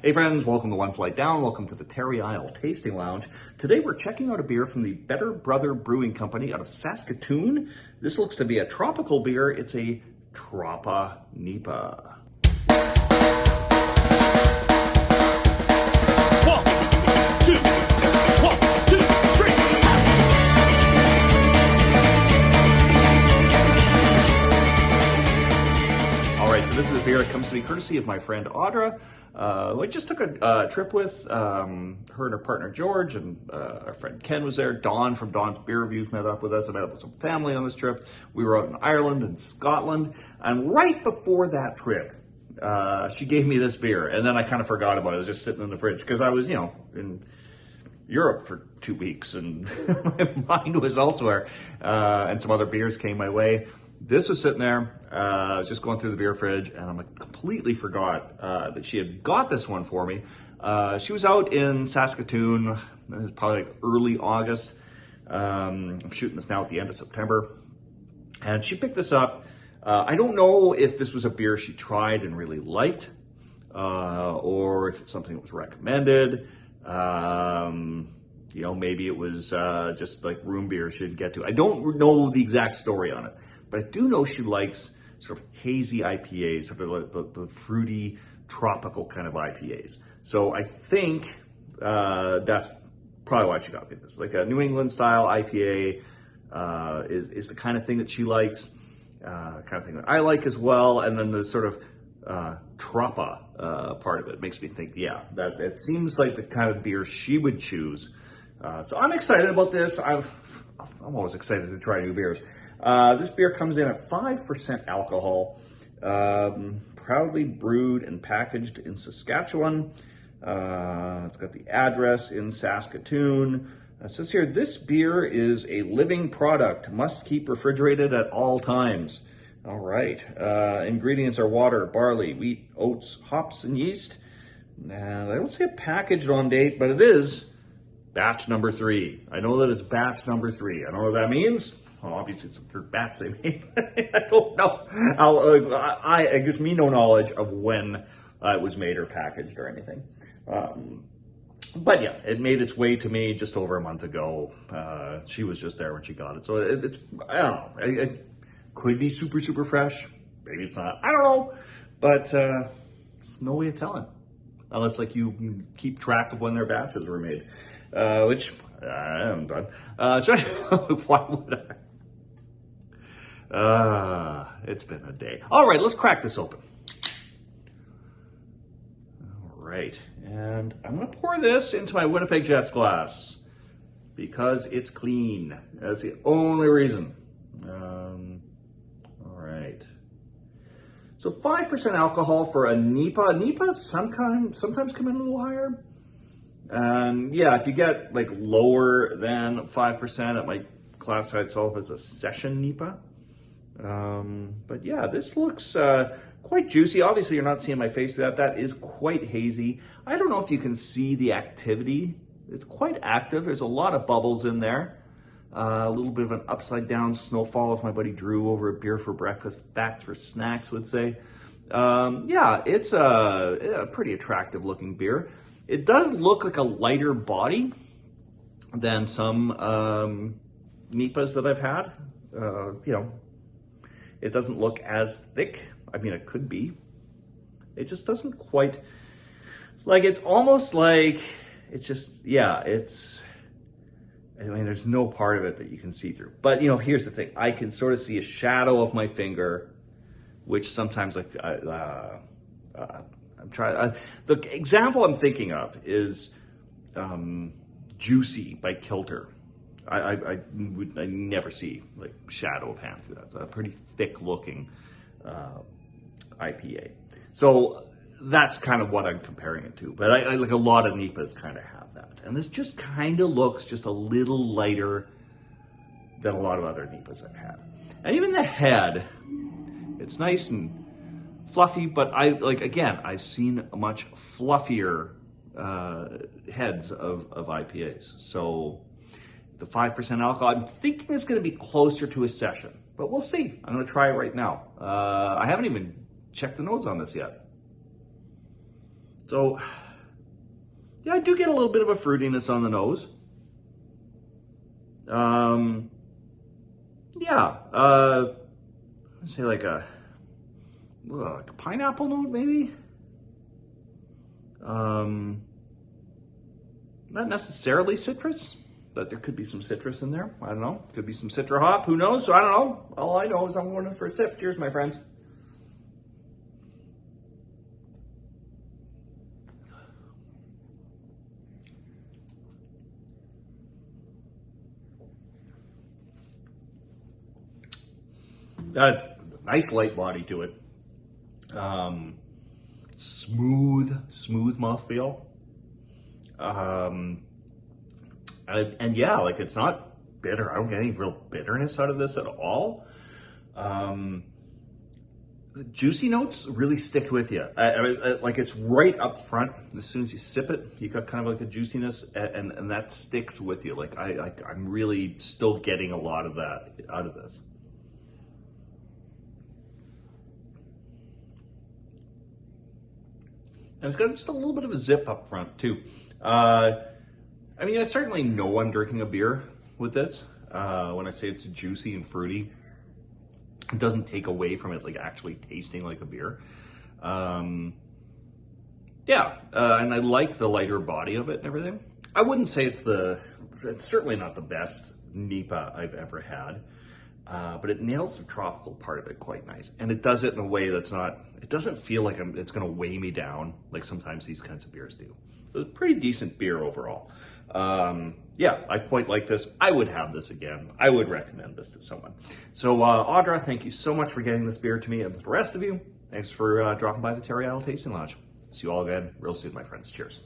Hey friends, welcome to One Flight Down. Welcome to the Terry Isle Tasting Lounge. Today we're checking out a beer from the Better Brother Brewing Company out of Saskatoon. This looks to be a tropical beer. It's a Tropa-NEIPA. One, two, three. All right, so this is a beer that comes to me courtesy of my friend Audra. I just took a trip with her and her partner George, and our friend Ken was there. Don from Don's Beer Reviews met up with us. I met up with some family on this trip. We were out in Ireland and Scotland, and right before that trip, she gave me this beer, and then I kind of forgot about it. It was just sitting in the fridge because I was, in Europe for 2 weeks, and my mind was elsewhere, and some other beers came my way. This was sitting there. I was just going through the beer fridge, and I completely forgot that she had got this one for me. She was out in Saskatoon. It was probably like early August. I'm shooting this now at the end of September, and she picked this up. I don't know if this was a beer she tried and really liked, or if it's something that was recommended. Maybe it was just like room beer she didn't get to. I don't know the exact story on it. But I do know she likes sort of hazy IPAs, sort of like the fruity, tropical kind of IPAs. So I think that's probably why she got me this. Like a New England style IPA is the kind of thing that she likes, kind of thing that I like as well. And then the sort of Tropa part of it makes me think, yeah, that it seems like the kind of beer she would choose. So I'm excited about this. I'm always excited to try new beers. This beer comes in at 5% alcohol, proudly brewed and packaged in Saskatchewan. It's got the address in Saskatoon. It says here, this beer is a living product, must keep refrigerated at all times. All right. Ingredients are water, barley, wheat, oats, hops, and yeast. Now, I don't say a packaged on date, but it is batch number 3. I know that it's batch number 3. I don't know what that means. Well, obviously, it's the third batch they made. I don't know. It gives me no knowledge of when it was made or packaged or anything. But yeah, it made its way to me just over a month ago. She was just there when she got it. So it's I don't know. It could be super, super fresh. Maybe it's not. I don't know. But there's no way of telling. Unless you keep track of when their batches were made. Which I haven't done. So why would I? It's been a day. All right, let's crack this open. All right, and I'm gonna pour this into my Winnipeg Jets glass because it's clean. That's the only reason. All right. So 5% alcohol for a NEIPA. NEIPA sometimes come in a little higher. Yeah, if you get like lower than 5%, it might classify itself as a session NEIPA. But yeah, this looks quite juicy. Obviously, you're not seeing my face to that. That is quite hazy. I don't know if you can see the activity. It's quite active. There's a lot of bubbles in there. A little bit of an upside down snowfall, as my buddy Drew over at Beer for Breakfast, Facts for Snacks would say. Yeah, it's a pretty attractive looking beer. It does look like a lighter body than some NEIPAs that I've had. It doesn't look as thick. I mean, it could be. It just doesn't quite, like, it's almost like, it's just, yeah, there's no part of it that you can see through. But, here's the thing. I can sort of see a shadow of my finger, which sometimes, like, I'm trying. The example I'm thinking of is Juicy by Kilter. I never see like shadow of hand through that. It's a pretty thick looking IPA. So that's kind of what I'm comparing it to. But I like a lot of NEIPAs kind of have that. And this just kind of looks just a little lighter than a lot of other NEIPAs I've had. And even the head, it's nice and fluffy, but I've seen much fluffier heads of IPAs. So the 5% alcohol, I'm thinking it's going to be closer to a session, but we'll see. I'm going to try it right now. I haven't even checked the nose on this yet. So Yeah, I do get a little bit of a fruitiness on the nose. Yeah, I'd say like a pineapple note, maybe. Not necessarily citrus, but there could be some citrus in there. I don't know. Could be some citra hop. Who knows? So I don't know. All I know is I'm going in for a sip. Cheers, my friends. That's a nice light body to it. Smooth mouthfeel. And yeah, like it's not bitter. I don't get any real bitterness out of this at all. The juicy notes really stick with you. Like it's right up front. As soon as you sip it, you got kind of like a juiciness, and that sticks with you. Like I'm really still getting a lot of that out of this. And it's got just a little bit of a zip up front too. I mean, I certainly know I'm drinking a beer with this. When I say it's juicy and fruity, it doesn't take away from it like actually tasting like a beer. And I like the lighter body of it and everything. I wouldn't say it's certainly not the best NEIPA I've ever had. But it nails the tropical part of it quite nice. And it does it in a way that's not, it doesn't feel like it's gonna weigh me down like sometimes these kinds of beers do. So it's a pretty decent beer overall. Yeah, I quite like this. I would have this again. I would recommend this to someone. So Audra, thank you so much for getting this beer to me, and the rest of you, thanks for dropping by the Terry Isle Tasting Lodge. See you all again real soon, my friends. Cheers.